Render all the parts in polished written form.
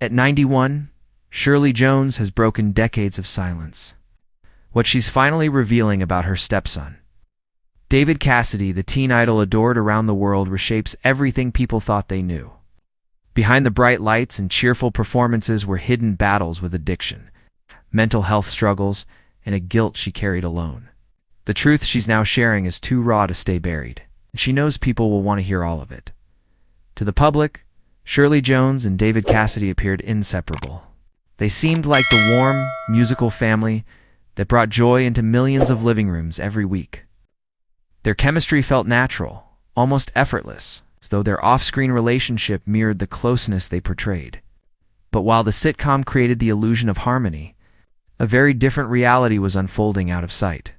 At 91, Shirley Jones has broken decades of silence. What she's finally revealing about her stepson. David Cassidy, the teen idol adored around the world, reshapes everything people thought they knew. Behind the bright lights and cheerful performances were hidden battles with addiction, mental health struggles, and a guilt she carried alone. The truth she's now sharing is too raw to stay buried, and she knows people will want to hear all of it. To the public, Shirley Jones and David Cassidy appeared inseparable. They seemed like the warm, musical family that brought joy into millions of living rooms every week. Their chemistry felt natural, almost effortless, as though their off-screen relationship mirrored the closeness they portrayed. But while the sitcom created the illusion of harmony, a very different reality was unfolding out of sight.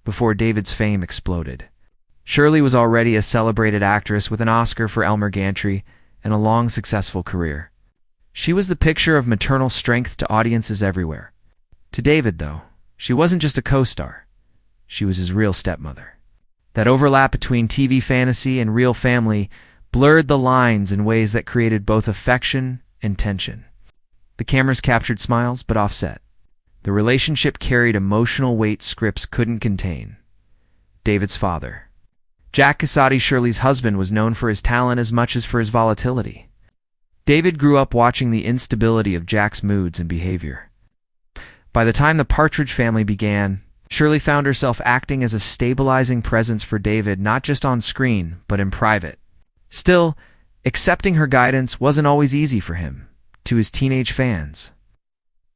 Before David's fame exploded, Shirley was already a celebrated actress with an Oscar for Elmer Gantry and a long, successful career. She was the picture of maternal strength to audiences everywhere. To David, though, she wasn't just a co-star. She was his real stepmother. That overlap between TV fantasy and real family blurred the lines in ways that created both affection and tension. The cameras captured smiles, but offset. The relationship carried emotional weight scripts couldn't contain. David's father, Jack Cassidy, Shirley's husband, was known for his talent as much as for his volatility. David grew up watching the instability of Jack's moods and behavior. By the time the Partridge Family began, Shirley found herself acting as a stabilizing presence for David, not just on screen, but in private. Still, accepting her guidance wasn't always easy for him. To his teenage fans,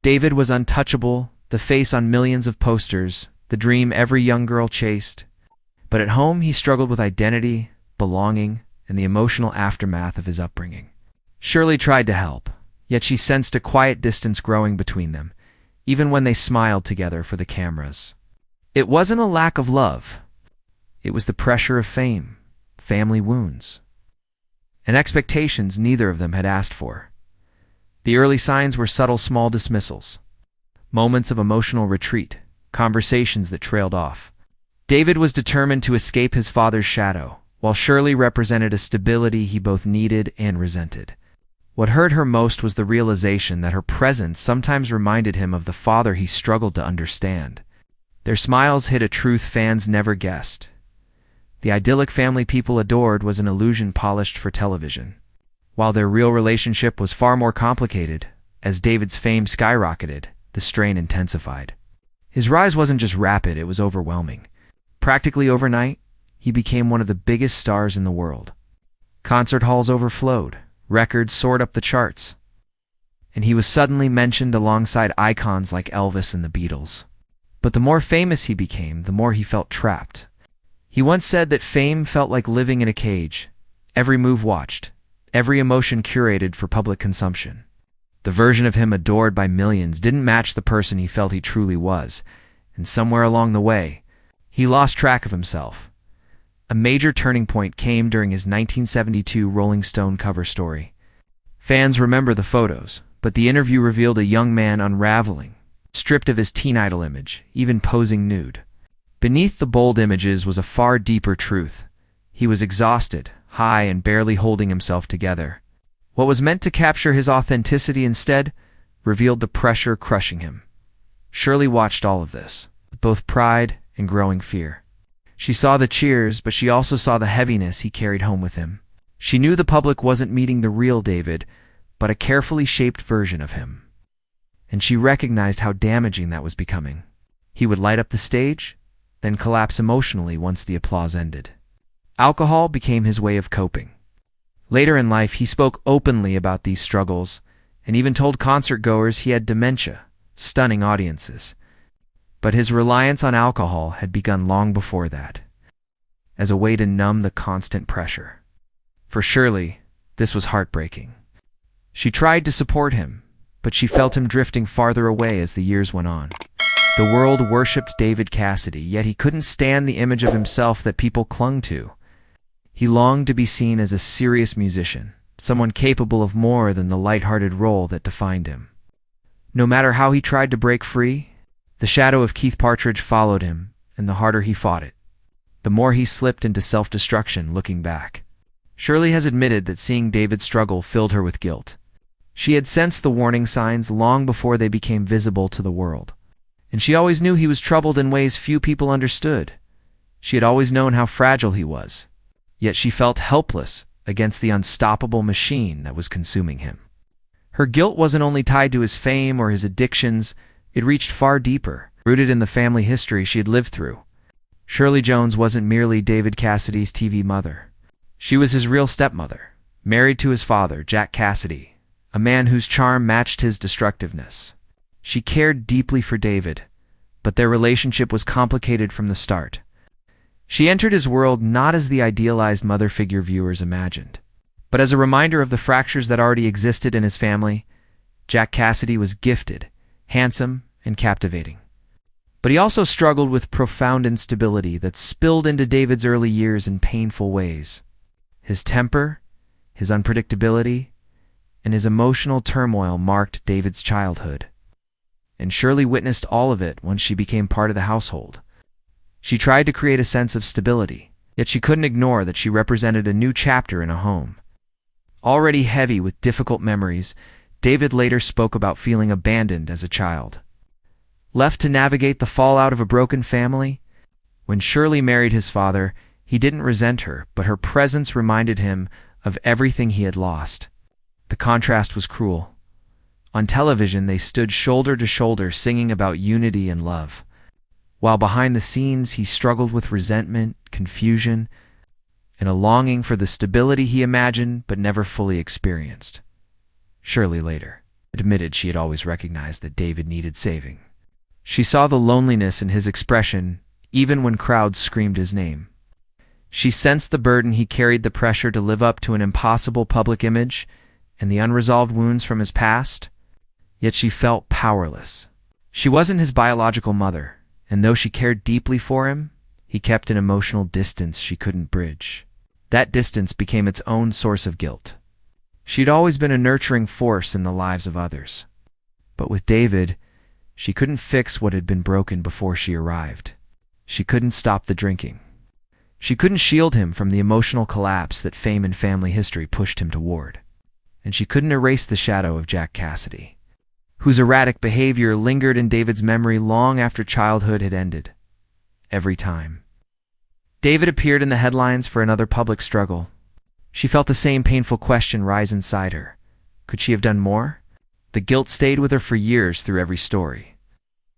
David was untouchable, the face on millions of posters, the dream every young girl chased. But at home, he struggled with identity, belonging, and the emotional aftermath of his upbringing. Shirley tried to help, yet she sensed a quiet distance growing between them, even when they smiled together for the cameras. It wasn't a lack of love. It was the pressure of fame, family wounds, and expectations neither of them had asked for. The early signs were subtle, small dismissals, moments of emotional retreat, conversations that trailed off. David was determined to escape his father's shadow, while Shirley represented a stability he both needed and resented. What hurt her most was the realization that her presence sometimes reminded him of the father he struggled to understand. Their smiles hid a truth fans never guessed. The idyllic family people adored was an illusion polished for television, while their real relationship was far more complicated. As David's fame skyrocketed, the strain intensified. His rise wasn't just rapid, it was overwhelming. Practically overnight, he became one of the biggest stars in the world. Concert halls overflowed, records soared up the charts, and he was suddenly mentioned alongside icons like Elvis and the Beatles. But the more famous he became, the more he felt trapped. He once said that fame felt like living in a cage, every move watched, every emotion curated for public consumption. The version of him adored by millions didn't match the person he felt he truly was, and somewhere along the way, he lost track of himself. A major turning point came during his 1972 Rolling Stone cover story. Fans remember the photos, but the interview revealed a young man unraveling, stripped of his teen idol image, even posing nude. Beneath the bold images was a far deeper truth. He was exhausted, high, and barely holding himself together. What was meant to capture his authenticity instead revealed the pressure crushing him. Shirley watched all of this, with both pride and growing fear. She saw the cheers, but she also saw the heaviness he carried home with him. She knew the public wasn't meeting the real David, but a carefully shaped version of him. And she recognized how damaging that was becoming. He would light up the stage, then collapse emotionally once the applause ended. Alcohol became his way of coping. Later in life, he spoke openly about these struggles, and even told concert-goers he had dementia, stunning audiences. But his reliance on alcohol had begun long before that, as a way to numb the constant pressure. For Shirley, this was heartbreaking. She tried to support him, but she felt him drifting farther away as the years went on. The world worshipped David Cassidy, yet he couldn't stand the image of himself that people clung to. He longed to be seen as a serious musician, someone capable of more than the lighthearted role that defined him. No matter how he tried to break free, the shadow of Keith Partridge followed him, and the harder he fought it, the more he slipped into self-destruction looking back. Shirley has admitted that seeing David struggle filled her with guilt. She had sensed the warning signs long before they became visible to the world. And she always knew he was troubled in ways few people understood. She had always known how fragile he was. Yet she felt helpless against the unstoppable machine that was consuming him. Her guilt wasn't only tied to his fame or his addictions, it reached far deeper, rooted in the family history she had lived through. Shirley Jones wasn't merely David Cassidy's TV mother. She was his real stepmother, married to his father, Jack Cassidy, a man whose charm matched his destructiveness. She cared deeply for David, but their relationship was complicated from the start. She entered his world not as the idealized mother figure viewers imagined, but as a reminder of the fractures that already existed in his family. Jack Cassidy was gifted, handsome, and captivating. But he also struggled with profound instability that spilled into David's early years in painful ways. His temper, his unpredictability, and his emotional turmoil marked David's childhood. And Shirley witnessed all of it once she became part of the household. She tried to create a sense of stability, yet she couldn't ignore that she represented a new chapter in a home. Already heavy with difficult memories, David later spoke about feeling abandoned as a child. Left to navigate the fallout of a broken family? When Shirley married his father, he didn't resent her, but her presence reminded him of everything he had lost. The contrast was cruel. On television, they stood shoulder to shoulder singing about unity and love, while behind the scenes he struggled with resentment, confusion, and a longing for the stability he imagined but never fully experienced. Shirley later admitted she had always recognized that David needed saving. She saw the loneliness in his expression even when crowds screamed his name. She sensed the burden he carried, the pressure to live up to an impossible public image, and the unresolved wounds from his past. Yet she felt powerless. She wasn't his biological mother, and though she cared deeply for him, he kept an emotional distance she couldn't bridge. That distance became its own source of guilt. She'd always been a nurturing force in the lives of others. But with David, she couldn't fix what had been broken before she arrived. She couldn't stop the drinking. She couldn't shield him from the emotional collapse that fame and family history pushed him toward. And she couldn't erase the shadow of Jack Cassidy, whose erratic behavior lingered in David's memory long after childhood had ended. Every time David appeared in the headlines for another public struggle, she felt the same painful question rise inside her. Could she have done more? The guilt stayed with her for years through every story.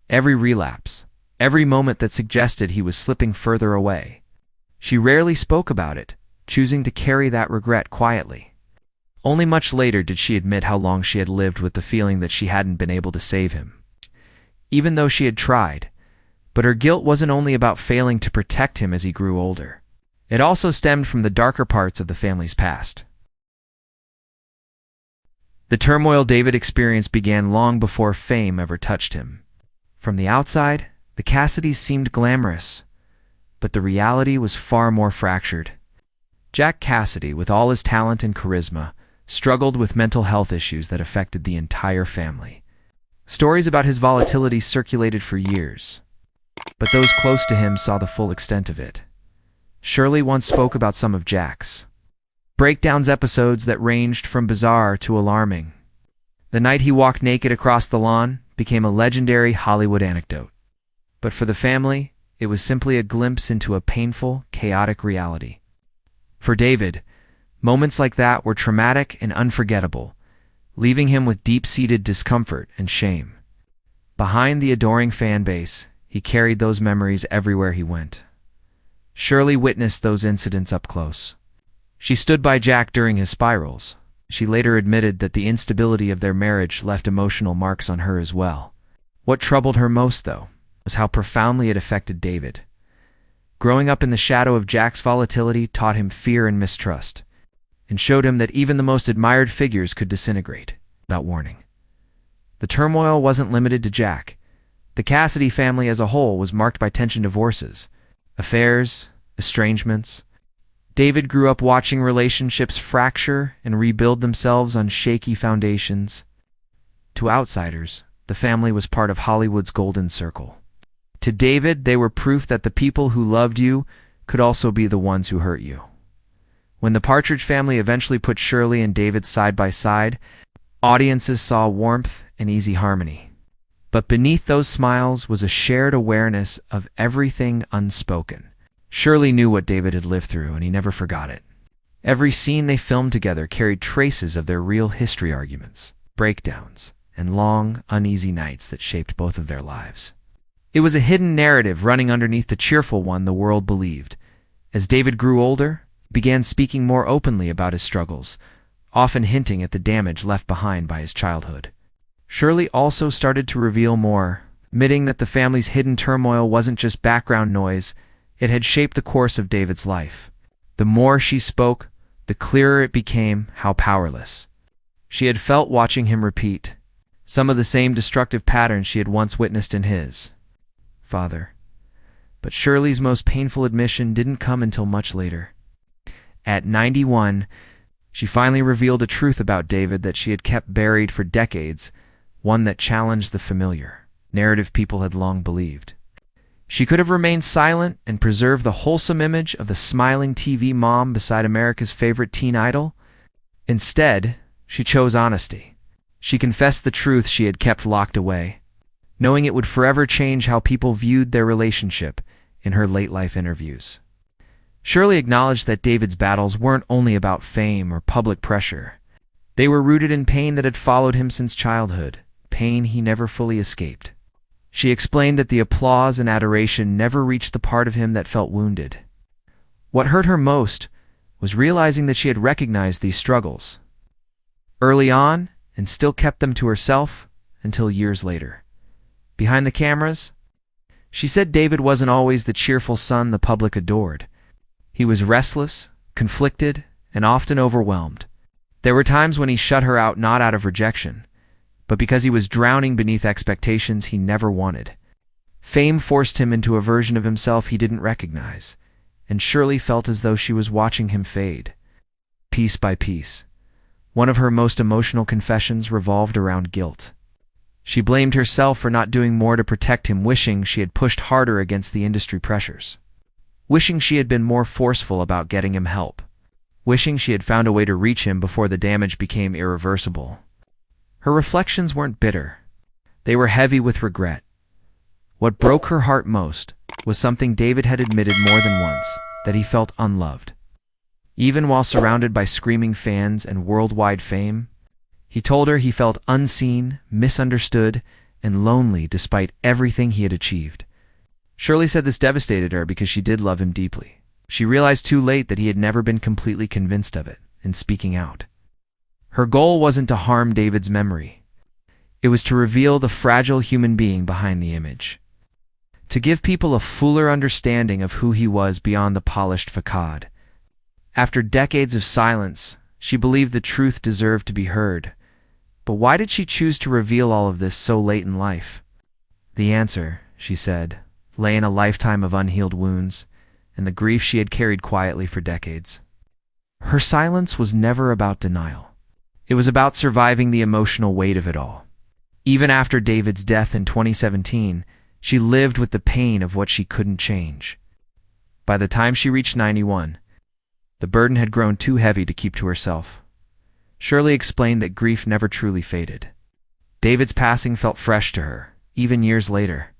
Every relapse, every moment that suggested he was slipping further away. She rarely spoke about it, choosing to carry that regret quietly. Only much later did she admit how long she had lived with the feeling that she hadn't been able to save him, even though she had tried. But her guilt wasn't only about failing to protect him as he grew older. It also stemmed from the darker parts of the family's past. The turmoil David experienced began long before fame ever touched him. From the outside, the Cassidys seemed glamorous, but the reality was far more fractured. Jack Cassidy, with all his talent and charisma, struggled with mental health issues that affected the entire family. Stories about his volatility circulated for years, but those close to him saw the full extent of it. Shirley once spoke about some of Jack's breakdowns, episodes that ranged from bizarre to alarming. The night he walked naked across the lawn became a legendary Hollywood anecdote. But for the family, it was simply a glimpse into a painful, chaotic reality. For David, moments like that were traumatic and unforgettable, leaving him with deep-seated discomfort and shame. Behind the adoring fan base, he carried those memories everywhere he went. Shirley witnessed those incidents up close. She stood by Jack during his spirals. She later admitted that the instability of their marriage left emotional marks on her as well. What troubled her most, though, was how profoundly it affected David. Growing up in the shadow of Jack's volatility taught him fear and mistrust, and showed him that even the most admired figures could disintegrate without warning. The turmoil wasn't limited to Jack. The Cassidy family as a whole was marked by tension, divorces, affairs, estrangements. David grew up watching relationships fracture and rebuild themselves on shaky foundations. To outsiders, the family was part of Hollywood's golden circle. To David, they were proof that the people who loved you could also be the ones who hurt you. When the Partridge family eventually put Shirley and David side by side, Audiences saw warmth and easy harmony. But beneath those smiles was a shared awareness of everything unspoken. Shirley knew what David had lived through, and he never forgot it. Every scene they filmed together carried traces of their real history arguments, breakdowns, and long, uneasy nights that shaped both of their lives. It was a hidden narrative running underneath the cheerful one the world believed. As David grew older, he began speaking more openly about his struggles, often hinting at the damage left behind by his childhood. Shirley also started to reveal more, admitting that the family's hidden turmoil wasn't just background noise, it had shaped the course of David's life. The more she spoke, the clearer it became how powerless she had felt watching him repeat some of the same destructive patterns she had once witnessed in his father. But Shirley's most painful admission didn't come until much later. At 91, she finally revealed a truth about David that she had kept buried for decades, one that challenged the familiar narrative people had long believed. She could have remained silent and preserved the wholesome image of the smiling TV mom beside America's favorite teen idol. Instead, she chose honesty. She confessed the truth she had kept locked away, knowing it would forever change how people viewed their relationship in her late-life interviews. Shirley acknowledged that David's battles weren't only about fame or public pressure. They were rooted in pain that had followed him since childhood, pain he never fully escaped. She explained that the applause and adoration never reached the part of him that felt wounded. What hurt her most was realizing that she had recognized these struggles early on and still kept them to herself until years later. Behind the cameras, she said David wasn't always the cheerful son the public adored. He was restless, conflicted, and often overwhelmed. There were times when he shut her out not out of rejection, but because he was drowning beneath expectations he never wanted. Fame forced him into a version of himself he didn't recognize, and Shirley felt as though she was watching him fade, piece by piece. One of her most emotional confessions revolved around guilt. She blamed herself for not doing more to protect him, wishing she had pushed harder against the industry pressures, wishing she had been more forceful about getting him help, wishing she had found a way to reach him before the damage became irreversible. Her reflections weren't bitter. They were heavy with regret. What broke her heart most was something David had admitted more than once, that he felt unloved. Even while surrounded by screaming fans and worldwide fame, he told her he felt unseen, misunderstood, and lonely despite everything he had achieved. Shirley said this devastated her because she did love him deeply. She realized too late that he had never been completely convinced of it in speaking out. Her goal wasn't to harm David's memory. It was to reveal the fragile human being behind the image, to give people a fuller understanding of who he was beyond the polished facade. After decades of silence, she believed the truth deserved to be heard. But why did she choose to reveal all of this so late in life? The answer, she said, lay in a lifetime of unhealed wounds and the grief she had carried quietly for decades. Her silence was never about denial. It was about surviving the emotional weight of it all. Even after David's death in 2017, she lived with the pain of what she couldn't change. By the time she reached 91, the burden had grown too heavy to keep to herself. Shirley explained that grief never truly faded. David's passing felt fresh to her, even years later.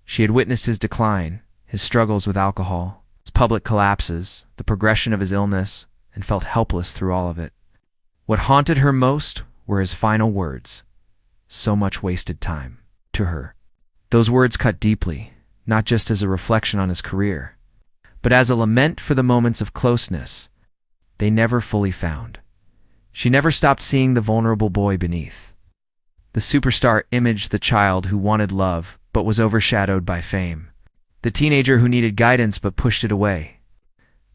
She had witnessed his decline, his struggles with alcohol, his public collapses, the progression of his illness, and felt helpless through all of it. What haunted her most were his final words, "So much wasted time," to her. Those words cut deeply, not just as a reflection on his career, but as a lament for the moments of closeness they never fully found. She never stopped seeing the vulnerable boy beneath. The superstar imaged the child who wanted love but was overshadowed by fame, the teenager who needed guidance but pushed it away,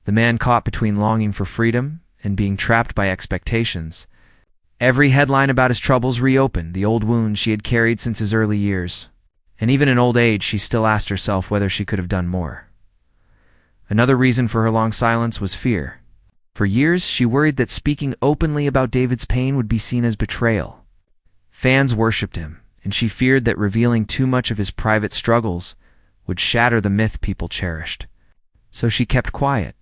the man caught between longing for freedom and being trapped by expectations. Every headline about his troubles reopened the old wounds she had carried since his early years, and even in old age she still asked herself whether she could have done more. Another reason for her long silence was fear. For years she worried that speaking openly about David's pain would be seen as betrayal. Fans worshipped him, and she feared that revealing too much of his private struggles would shatter the myth people cherished. So she kept quiet,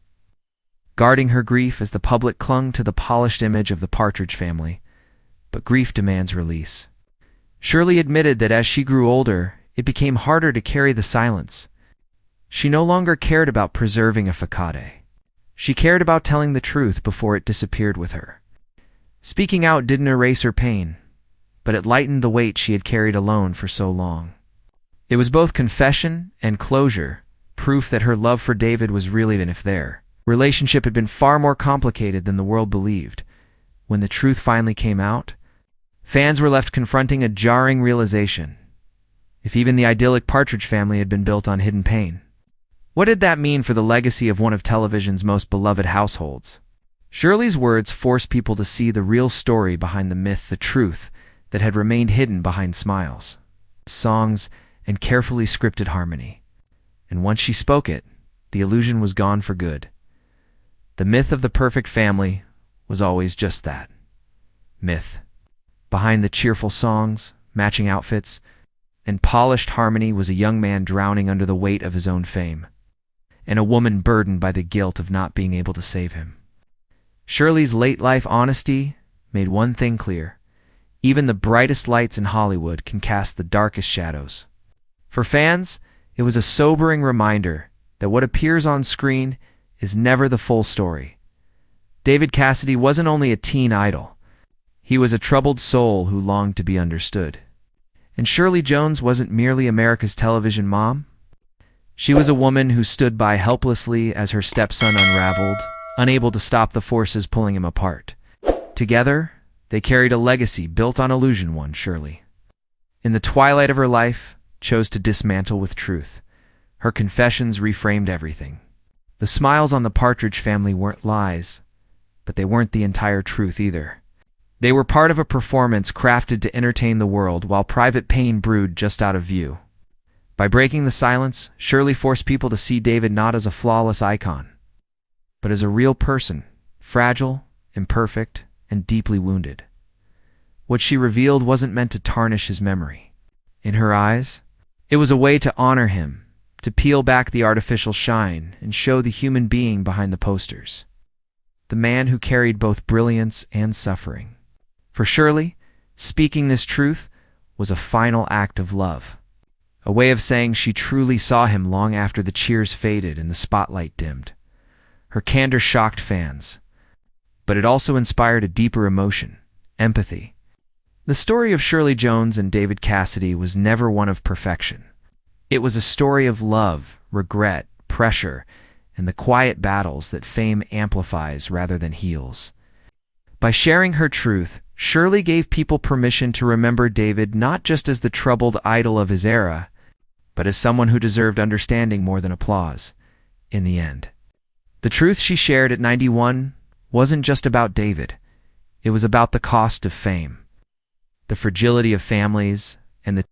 guarding her grief as the public clung to the polished image of the Partridge family. but grief demands release. Shirley admitted that as she grew older, it became harder to carry the silence. She no longer cared about preserving a facade. She cared about telling the truth before it disappeared with her. Speaking out didn't erase her pain, but it lightened the weight she had carried alone for so long. It was both confession and closure, proof that her love for David was real even if their relationship had been far more complicated than the world believed. When the truth finally came out, fans were left confronting a jarring realization. If even the idyllic Partridge family had been built on hidden pain, what did that mean for the legacy of one of television's most beloved households? Shirley's words forced people to see the real story behind the myth, the truth that had remained hidden behind smiles, songs, and carefully scripted harmony. And once she spoke it, the illusion was gone for good. The myth of the perfect family was always just that, myth. Behind the cheerful songs, matching outfits, and polished harmony was a young man drowning under the weight of his own fame, and a woman burdened by the guilt of not being able to save him. Shirley's late-life honesty made one thing clear: even the brightest lights in Hollywood can cast the darkest shadows. For fans, it was a sobering reminder that what appears on screen is never the full story. David Cassidy wasn't only a teen idol, he was a troubled soul who longed to be understood. And Shirley Jones wasn't merely America's television mom. She was a woman who stood by helplessly as her stepson unraveled, unable to stop the forces pulling him apart. Together, they carried a legacy built on illusion. One, Shirley, in the twilight of her life, chose to dismantle with truth. Her confessions reframed everything. The smiles on the Partridge family weren't lies, but they weren't the entire truth either. They were part of a performance crafted to entertain the world while private pain brewed just out of view. By breaking the silence, Shirley forced people to see David not as a flawless icon, but as a real person, fragile, imperfect, and deeply wounded. What she revealed wasn't meant to tarnish his memory. In her eyes, it was a way to honor him, to peel back the artificial shine and show the human being behind the posters, the man who carried both brilliance and suffering. For Shirley, speaking this truth was a final act of love, a way of saying she truly saw him long after the cheers faded and the spotlight dimmed. Her candor shocked fans, but it also inspired a deeper emotion: empathy. The story of Shirley Jones and David Cassidy was never one of perfection. It was a story of love, regret, pressure, and the quiet battles that fame amplifies rather than heals. By sharing her truth, Shirley gave people permission to remember David not just as the troubled idol of his era, but as someone who deserved understanding more than applause. In the end, the truth she shared at 91 wasn't just about David. It was about the cost of fame, the fragility of families, and the